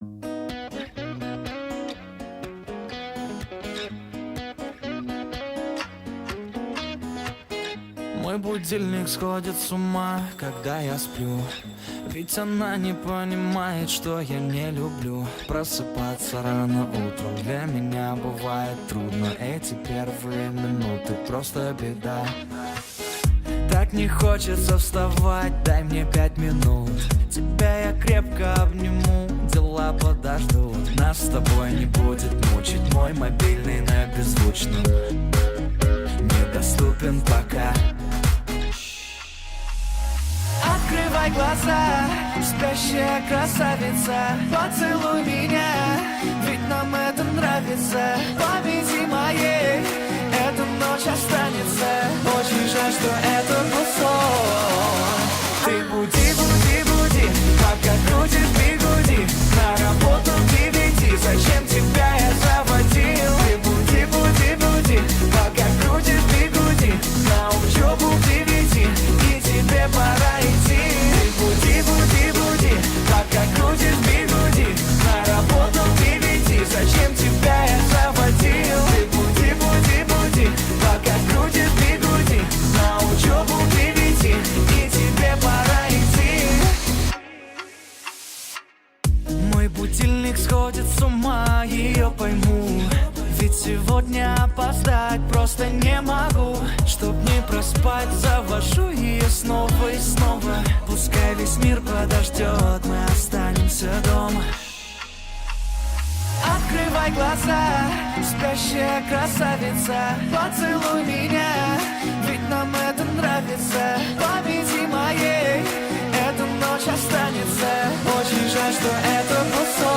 Мой будильник сходит с ума, когда я сплю. Ведь она не понимает, что я не люблю просыпаться рано утром. Для меня бывает трудно, эти первые минуты просто беда. Так не хочется вставать, дай мне 5 минут. Тебя я крепко обниму, дела подождут. Нас с тобой не будет мучить мой мобильный на беззвучном. Недоступен пока. Открывай глаза, спящая красавица, поцелуй меня, ведь нам это нравится. Поведи моей, эта ночь останется. Очень жаль, что это был сон. Ты буди, буди, буди, пока крутит бигуди. На работу к 9, зачем тебя я заводил? Ты буди, буди, буди, пока крутит бигуди. На учебу к 9, и тебе пора идти. Ты буди, буди, буди, пока крутит бигуди. На работу к 9, зачем тебя я заводил? Ты буди, буди, буди, пока крутит бигуди. На учебу к 9, и тебе пора идти. Мой будильник сходит с ума, ее пойму. Ведь сегодня опоздать просто не могу. Чтоб не проспать, завожу ее снова и снова. Пускай весь мир подождет, мы останемся дома. Открывай глаза, спящая красавица, поцелуй меня, ведь нам это нравится. Поведи моей, эта ночь останется. Очень жаль, что это был сон.